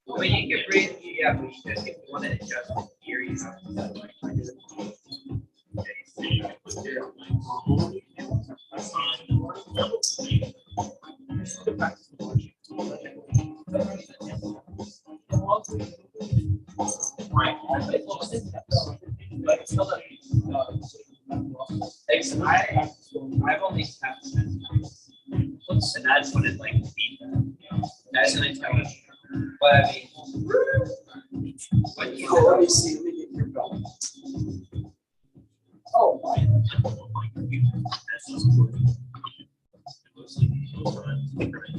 When you can breathe, yeah, but you just if you want to adjust the gear, you have to right. I've only tapped and that's when it like feedback. That's when it's coming. But I mean, when you let me see, let me get your belt. Oh,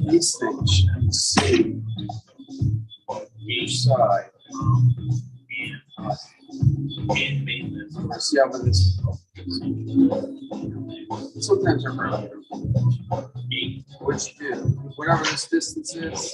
these things you see each side. See how this sometimes I'm around. What you do, whatever this distance is,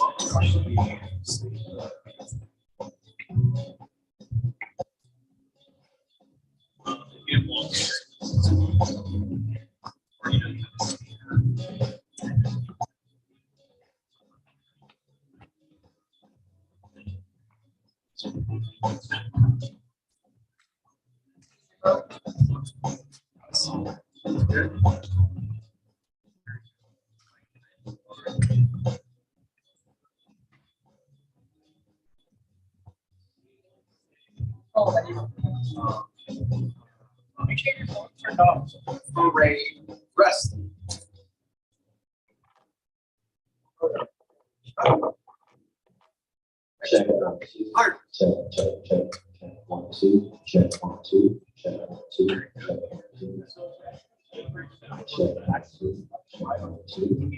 make sure your phone turned off for a rest. Check. Art. Check. 1, 2. Check 1, 2. Check 1, 2. Check 1, 2. Check 1, 2. Check 1, 2.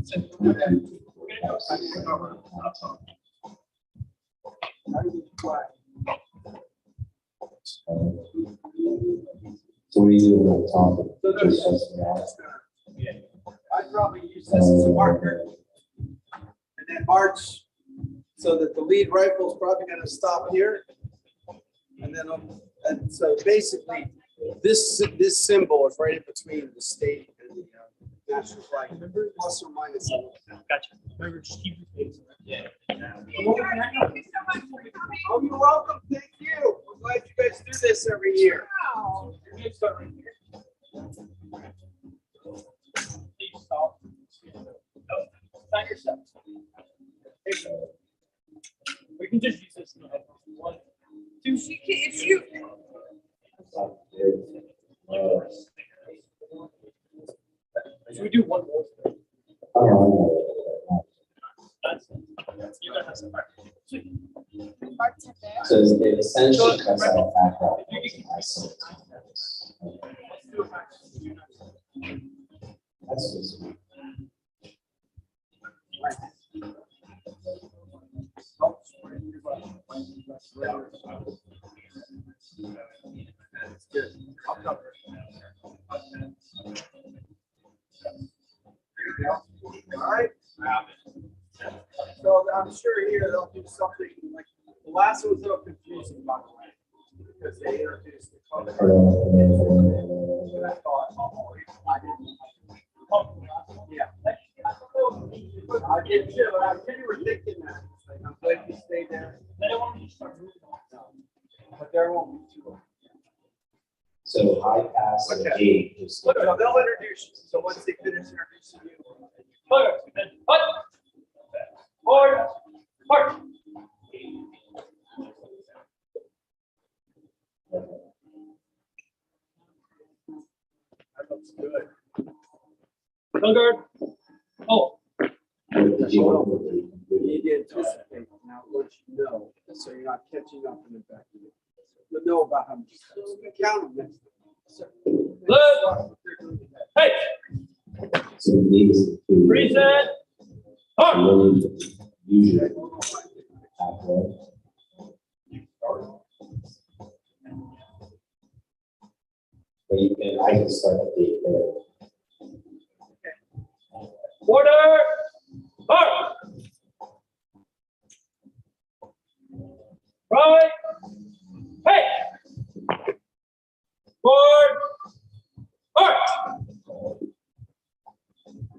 Check 1, 2. So what do you do when I'm talking? I'd probably use this as a marker and then march so that the lead rifle is probably going to stop here. And then, and so basically, this symbol is right in between the state and the national flag. Remember, plus or minus. Gotcha. Remember, just keep your face. yeah. Oh, you're welcome. Thank you. I'm glad you guys do this every year. Wow. You're gonna start right here. Please stop. No, not yourself. We can just use this in the headphones. 1, 2. If you Should we do one more thing? You guys have some practice. So it essentially cuts out background noise and isolates noise. That's just. All right. So I'm sure here they'll do something like the last one was a little confusing, by the way, because they introduced the color. And I thought, oh, I didn't. Yeah. I did too, but I really were thinking that. Like, I'm glad you stayed there. They don't want me to start moving on. But there won't be too long. So high pass and Okay. gate just. So they'll introduce you. So once they finish introducing you. Forward. March. That looks good. Guard. Oh. What did you- You need to anticipate now what you know, so you're not catching up in the back of it. You'll know about how much. Count them next time. Left. Hey. So the need is to. Reset. March. Usually halfway. But you can, I can start the date there. Order. March. Right. Hey. Forward. March.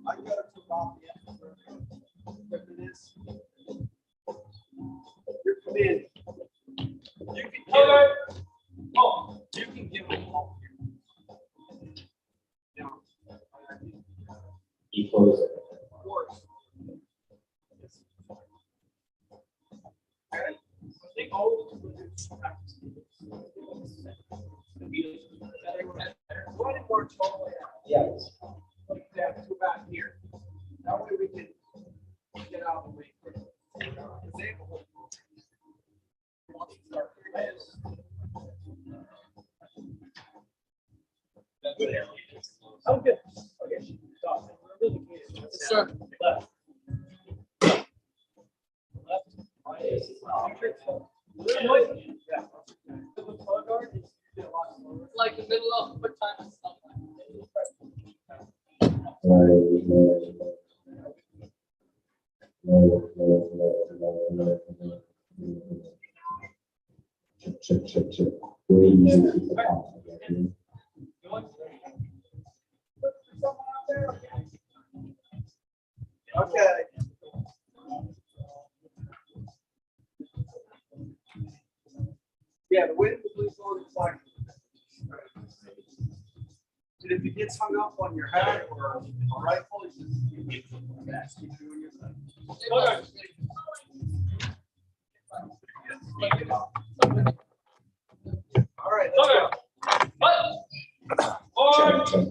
I got it to Lafayette. can. You can get Okay. oh, you can give them all. Now, You close it. of course. Okay. They always do practice. What if we're totally out? Yes. Like that, go back here. That way we can get out of the way. Because they have a whole. Once you start doing this. I'm good. Okay. Stop. Remember the key. Yes, sir. Left. Left. Right. Yeah. The color guard is a lot slower. Like the middle of what time is Check. Where you usually keep the top, okay? Okay. Yeah, the way that the police order is like. And if it gets hung up on your hat or a rifle, you just keep doing your thing. All right, let's go. Check.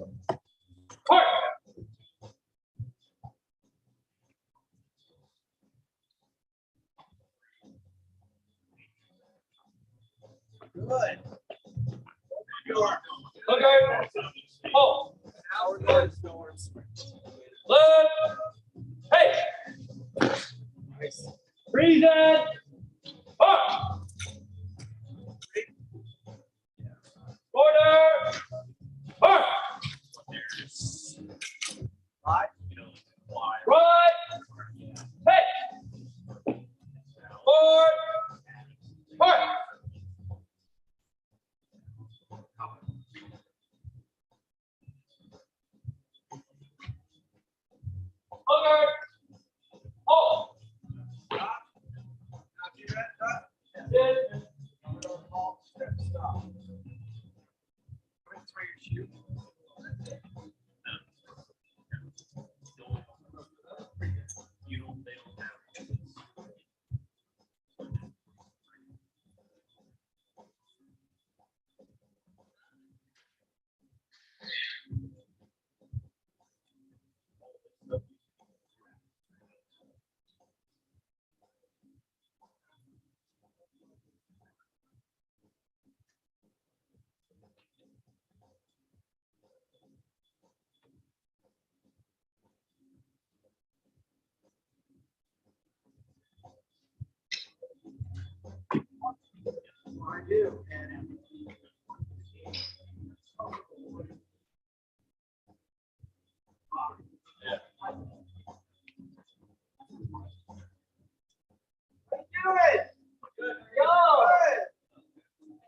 Good. Okay. Oh. Now we're going to go. Left. Hey. Freeze it. Up. Order. Up. Right. Right. Hey. Forward. Park. Okay. Oh. Yes. Stop. I do.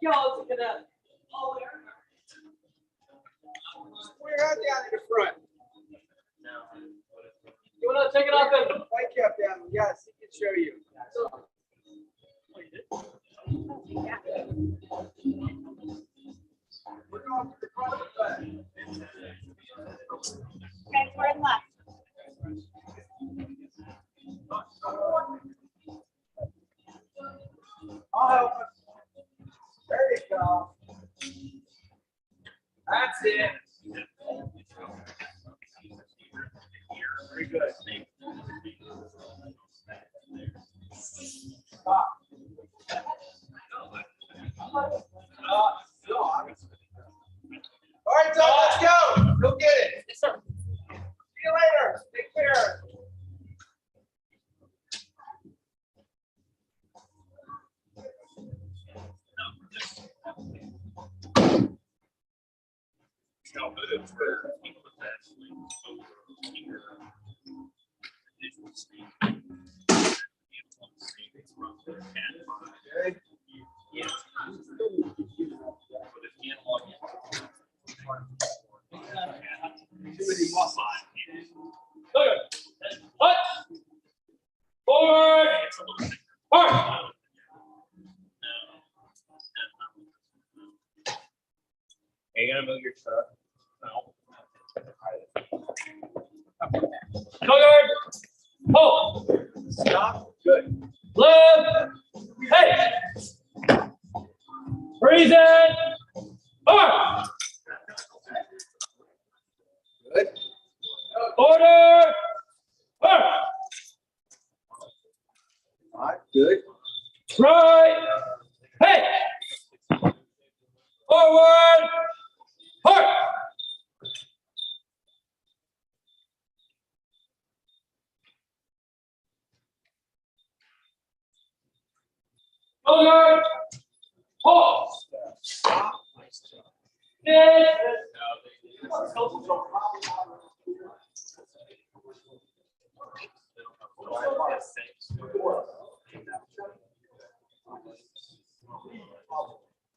Y'all took it up. We're down in the front. You want to take it off then? White cap down. Yes, he can show you. We're going to the front of the back. Okay, turn left. I'll help him. There you go. That's it. Very good. Stop. No, all right, Doug, let's go. Go get it. Yes, sir. See you later. Take care. Okay. Too many muscles. Okay. What? Forward. Park. Guard. Hold. Stop. Good. Left. Hey. Freeze it. Arm. Good. Order. Arm. All right. Good. Right. Hey. Forward. Hard. Forward. Hold. Stop. Yes.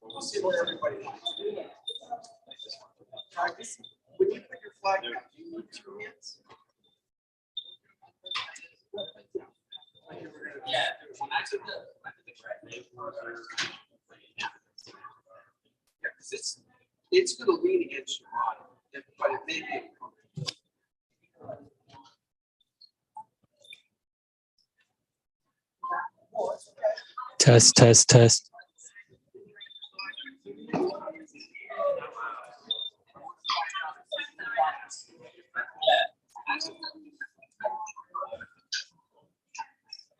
We'll see what everybody wants. Practice. When you put your flag down, you need 2 hands. Yeah. I took the correct name. Yeah, because it's going to lean against your body, but it may be uncomfortable. Test, test, test.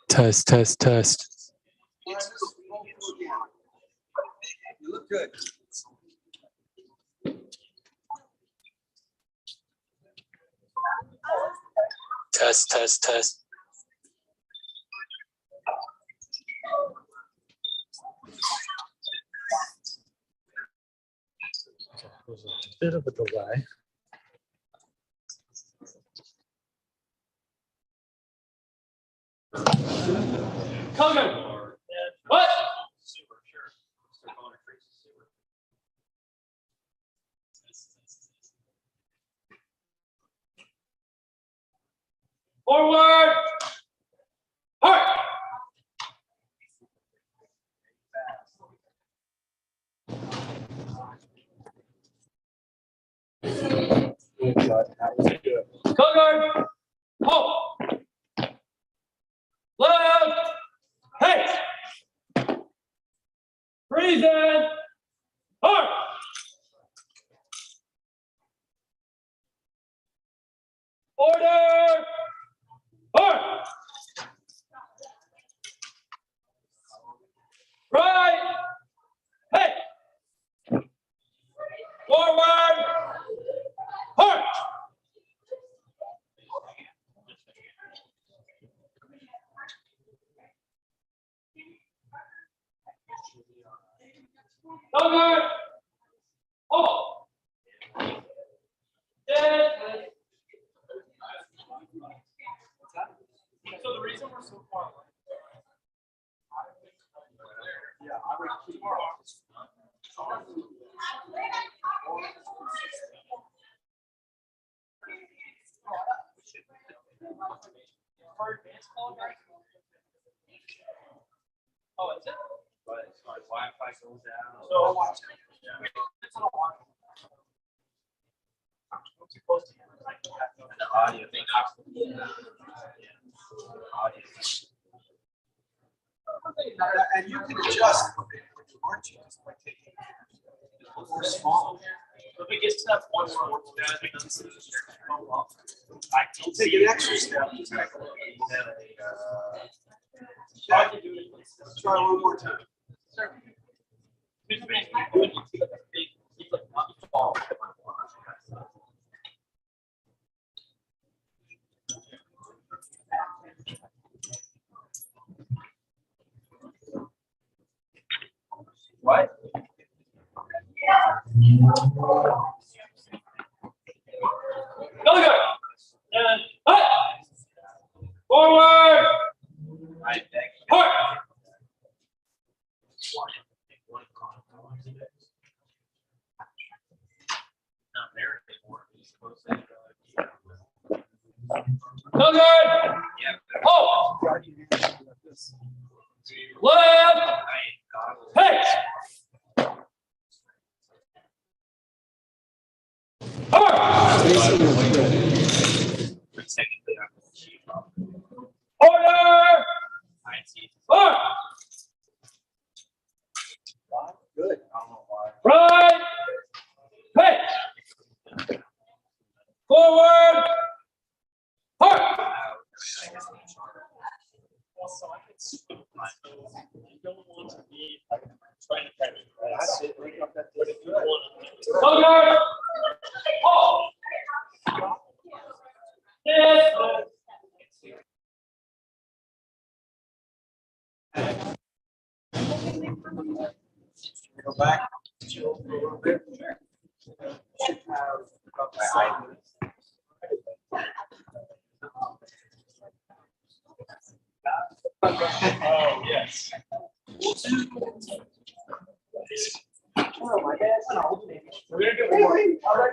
Test, test, test. You look good. Test, test, test. There's a bit of a delay. Color. What? Super, sure. Start calling her Tracy Super. Forward. Hard. Color. Hold. Left. Hey. Freeze it. Hard. Order. Hard. Right. Hey. Forward. Hard. Cover. Oh. Dead. So the reason we're so far away. Yeah, I would keep our arms. Oh, is it? But Wi-Fi goes out. So watch it. And the audio thing. And you can adjust a bit when you want to, just by taking it more small. If it gets to that one where You'll take an extra step. Try one more time. What? Go, go. And up. Forward. I beg. Hard. Not there anymore. He's supposed to, Go, good. yeah. Oh. Left. Hey. You don't want to be trying to catch it. That's it. Right up that- But if you want to. Okay. Oh. Yes. Go back. Chill for a little bit. Should have about 5 minutes. Oh, yes. Oh, my bad. No. We're gonna do more. All right.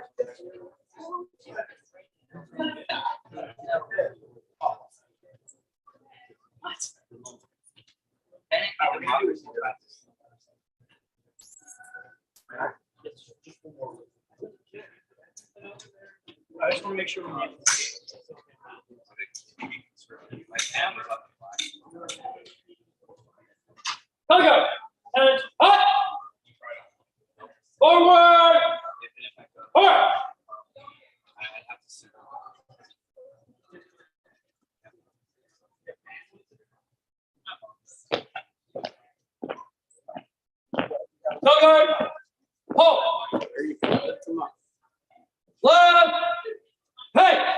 I just want to make sure we get. Okay, and up, forward, forward. Okay, hold, There you go. Lift them up. left, hey,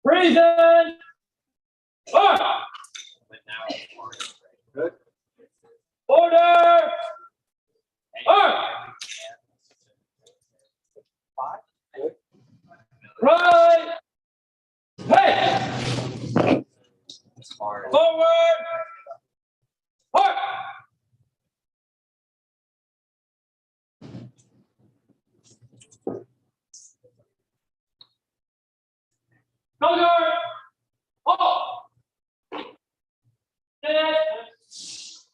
breathe in, forward, Good. order, forward, Five. Good. right, hey, It's hard. forward, forward. Shoulder, hold. Yes.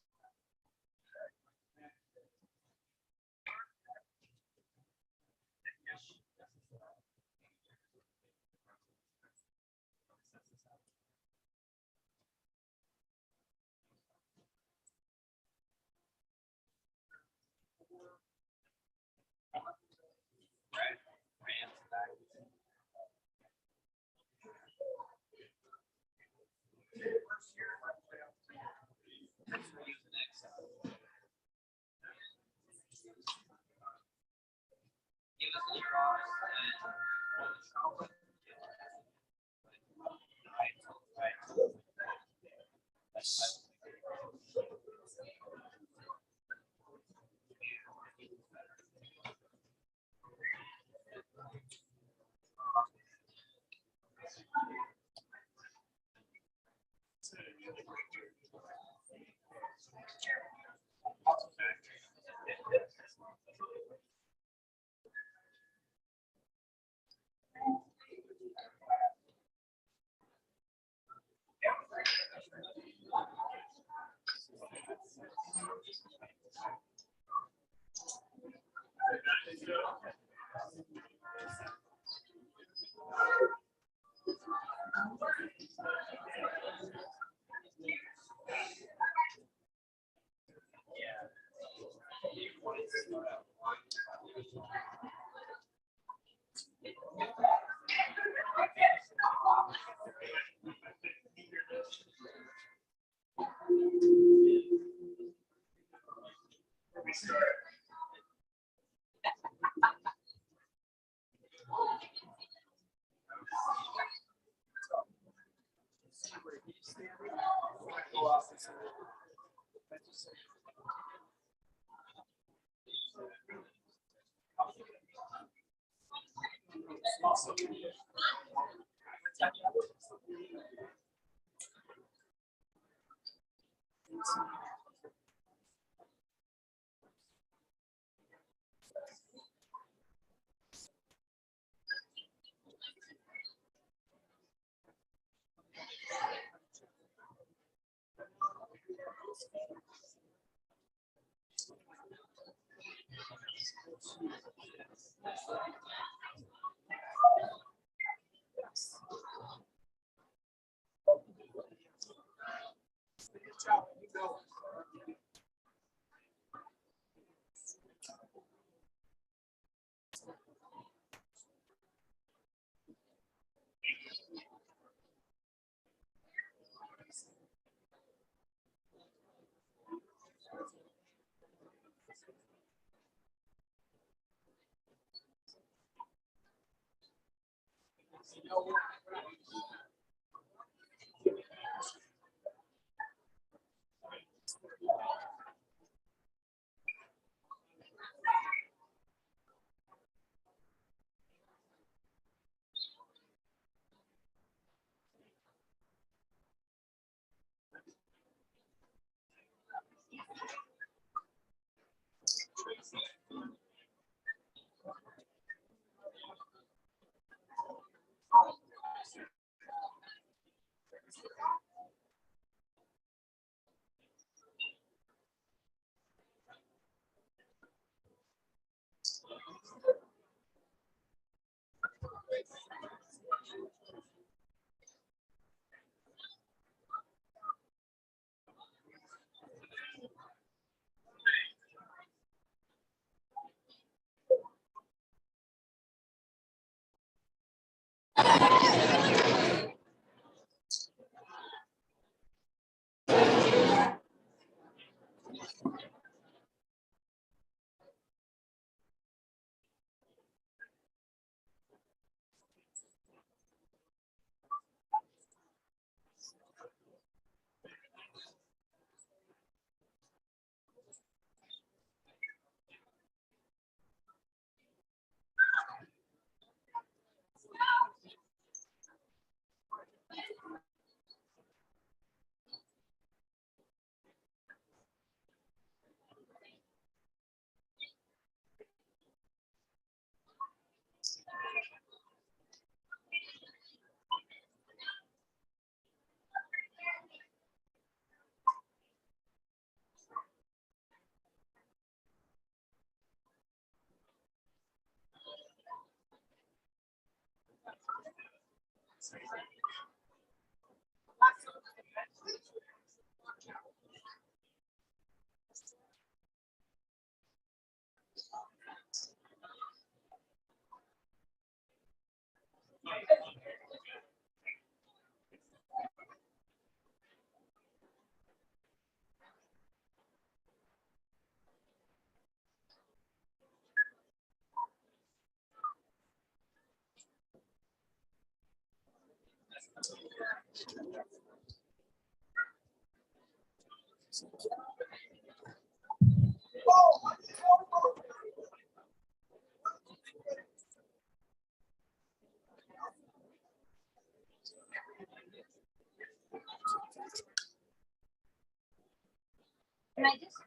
Can I just?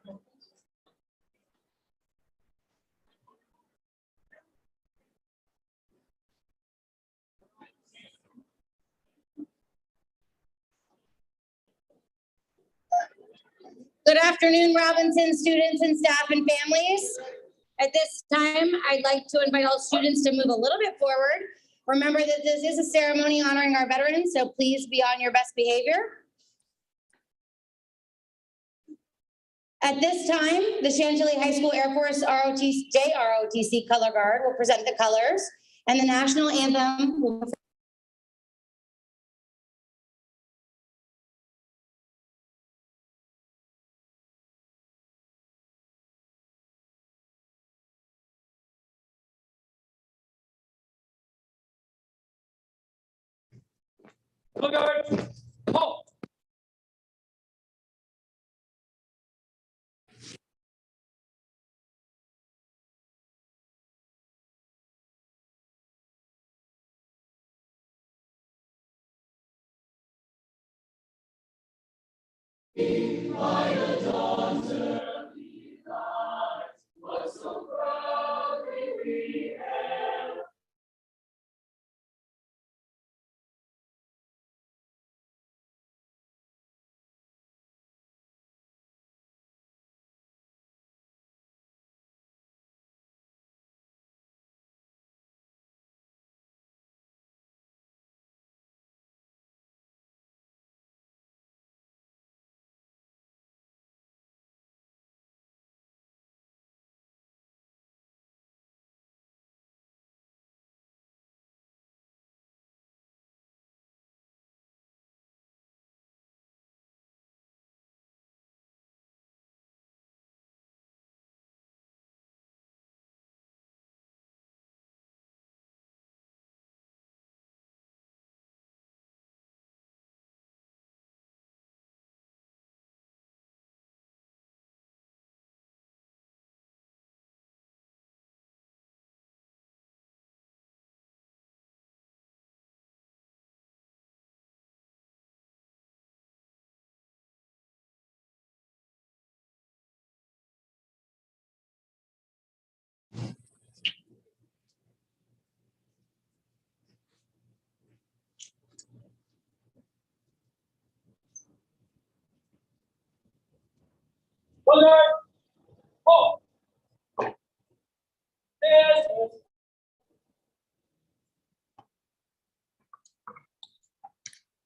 Good afternoon, Robinson students and staff and families. At this time, I'd like to invite all students to move a little bit forward. Remember that this is a ceremony honoring our veterans, so please be on your best behavior. At this time, the Chantilly High School Air Force JROTC Color Guard will present the colors, and the national anthem will Look out! Halt!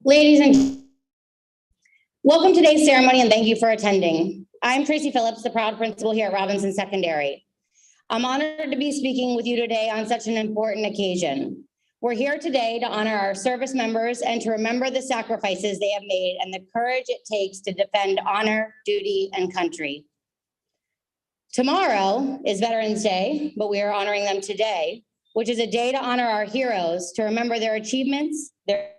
Ladies and welcome to today's ceremony and thank you for attending. I'm Tracy Phillips, the proud principal here at Robinson Secondary. I'm honored to be speaking with you today on such an important occasion. We're here today to honor our service members and to remember the sacrifices they have made and the courage it takes to defend honor, duty, and country. Tomorrow is Veterans Day, but we are honoring them today, which is a day to honor our heroes, to remember their achievements, their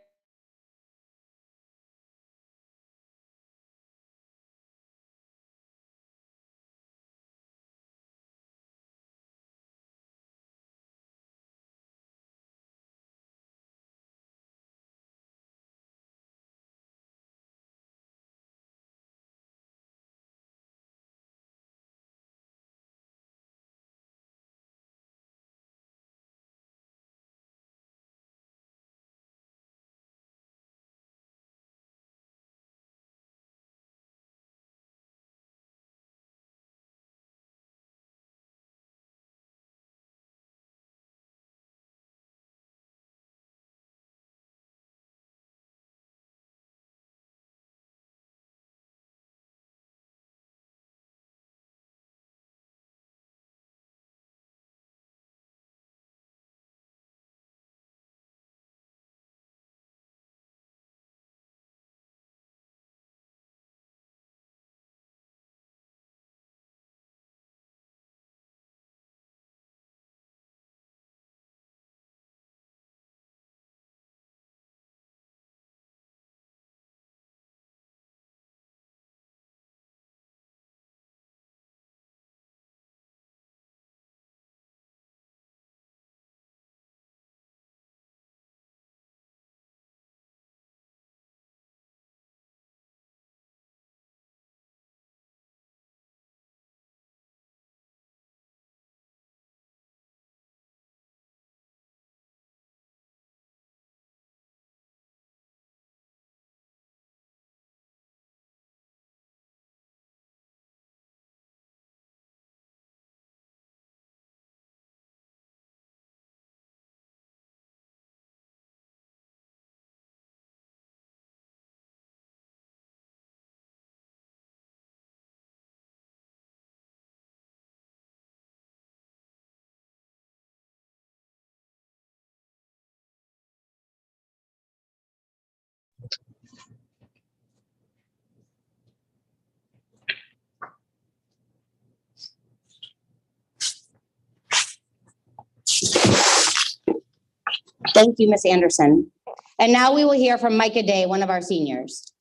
Thank you, Ms. Anderson. And now we will hear from Micah Day, one of our seniors.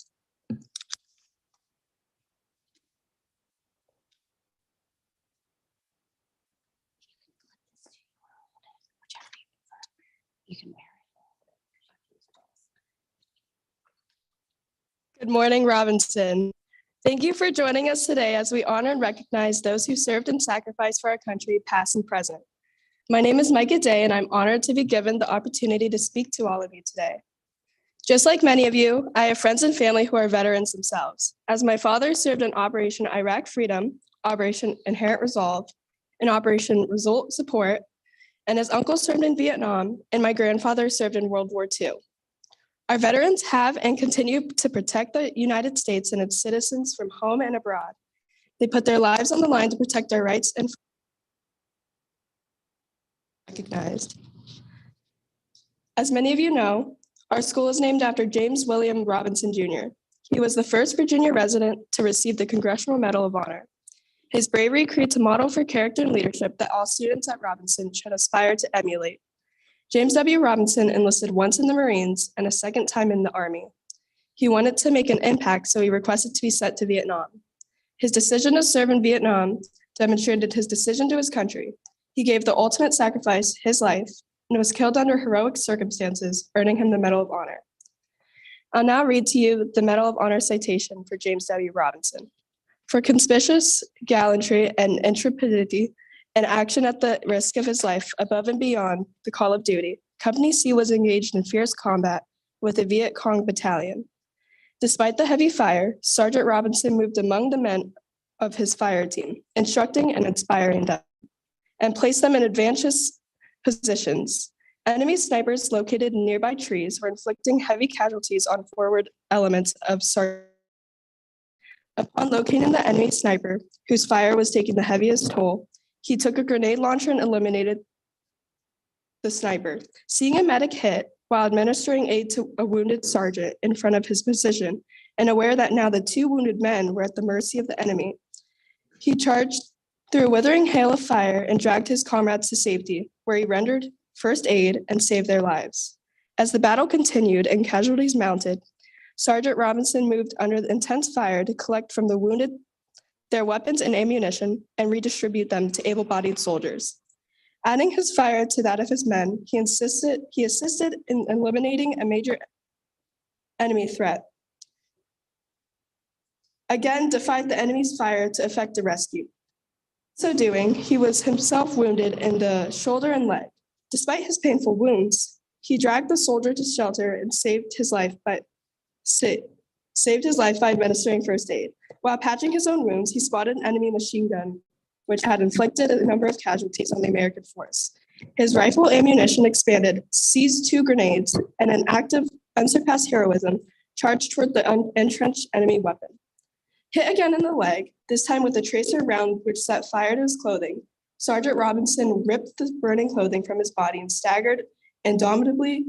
Good morning, Robinson. Thank you for joining us today as we honor and recognize those who served and sacrificed for our country, past and present. My name is Micah Day, and I'm honored to be given the opportunity to speak to all of you today. Just like many of you, I have friends and family who are veterans themselves, as my father served in Operation Iraq Freedom, Operation Inherent Resolve, and Operation Result Support, and his uncle served in Vietnam, and my grandfather served in World War II. Our veterans have and continue to protect the United States and its citizens from home and abroad. They put their lives on the line to protect our rights and recognized. As many of you know, our school is named after James William Robinson Jr. He was the first Virginia resident to receive the Congressional Medal of Honor. His bravery creates a model for character and leadership that all students at Robinson should aspire to emulate. James W. Robinson enlisted once in the Marines and a second time in the Army. He wanted to make an impact, so he requested to be sent to Vietnam. His decision to serve in Vietnam demonstrated his decision to his country. He gave the ultimate sacrifice, his life, and was killed under heroic circumstances, earning him the Medal of Honor. I'll now read to you the Medal of Honor citation for James W. Robinson. For conspicuous gallantry and intrepidity and action at the risk of his life above and beyond the call of duty, Company C was engaged in fierce combat with the Viet Cong Battalion. Despite the heavy fire, Sergeant Robinson moved among the men of his fire team, instructing and inspiring them, and placed them in advantageous positions. Enemy snipers located in nearby trees were inflicting heavy casualties on forward elements of Sergeant. Upon locating the enemy sniper, whose fire was taking the heaviest toll, he took a grenade launcher and eliminated the sniper. Seeing a medic hit while administering aid to a wounded sergeant in front of his position, and aware that now the 2 wounded men were at the mercy of the enemy, he charged through a withering hail of fire and dragged his comrades to safety, where he rendered first aid and saved their lives. As the battle continued and casualties mounted, Sergeant Robinson moved under the intense fire to collect from the wounded their weapons and ammunition and redistribute them to able-bodied soldiers. Adding his fire to that of his men, he assisted in eliminating a major enemy threat. Again, defied the enemy's fire to effect a rescue. So doing, he was himself wounded in the shoulder and leg. Despite his painful wounds, he dragged the soldier to shelter and saved his life by administering first aid. While patching his own wounds, he spotted an enemy machine gun, which had inflicted a number of casualties on the American force. His rifle ammunition expanded, seized 2 grenades, and an act of unsurpassed heroism charged toward the entrenched enemy weapon. Hit again in the leg, this time with a tracer round which set fire to his clothing, Sergeant Robinson ripped the burning clothing from his body and staggered indomitably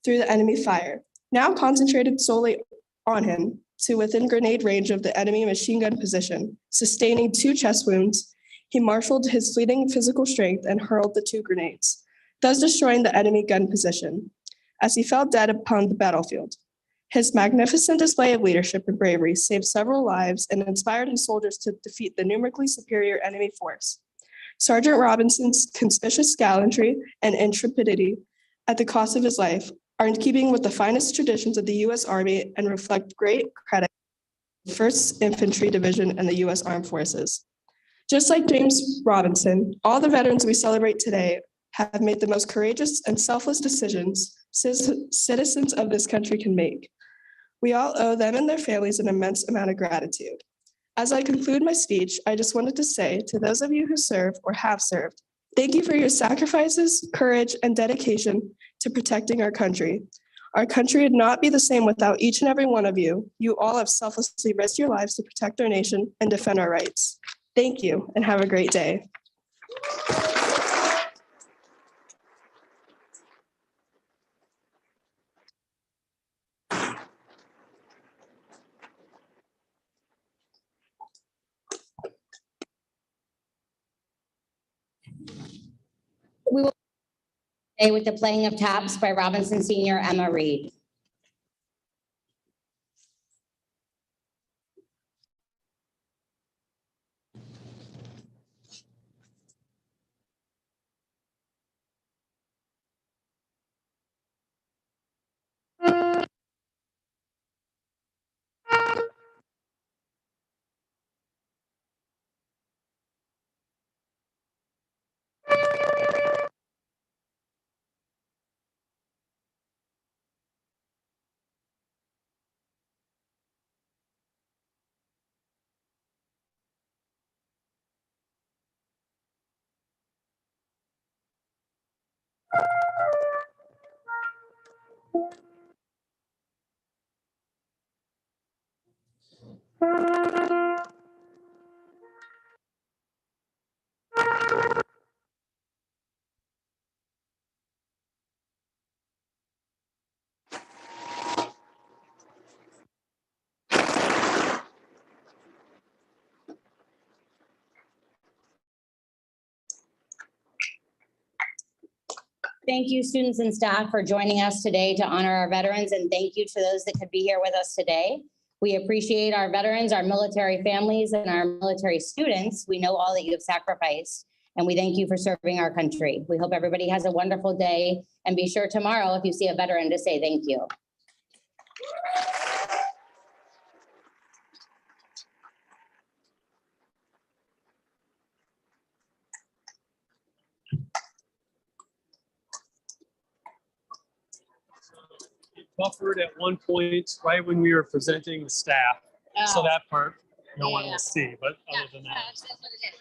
through the enemy fire, now concentrated solely on him to within grenade range of the enemy machine gun position. Sustaining 2 chest wounds, he marshaled his fleeting physical strength and hurled the 2 grenades, thus destroying the enemy gun position as he fell dead upon the battlefield. His magnificent display of leadership and bravery saved several lives and inspired his soldiers to defeat the numerically superior enemy force. Sergeant Robinson's conspicuous gallantry and intrepidity at the cost of his life are in keeping with the finest traditions of the U.S. Army and reflect great credit to the 1st Infantry Division and the U.S. Armed Forces. Just like James Robinson, all the veterans we celebrate today have made the most courageous and selfless decisions citizens of this country can make. We all owe them and their families an immense amount of gratitude. As I conclude my speech, I just wanted to say to those of you who serve or have served, thank you for your sacrifices, courage, and dedication to protecting our country. Our country would not be the same without each and every one of you. You all have selflessly risked your lives to protect our nation and defend our rights. Thank you and have a great day. We will stay with the playing of taps by Robinson Senior Emma Reed. Thank you, students and staff, for joining us today to honor our veterans, and thank you to those that could be here with us today. We appreciate our veterans, our military families, and our military students. We know all that you have sacrificed, and we thank you for serving our country. We hope everybody has a wonderful day, and be sure tomorrow, if you see a veteran, to say thank you. Buffered at one point, right when we were presenting the staff. So that part, no one will see, but other than that. That's what it is.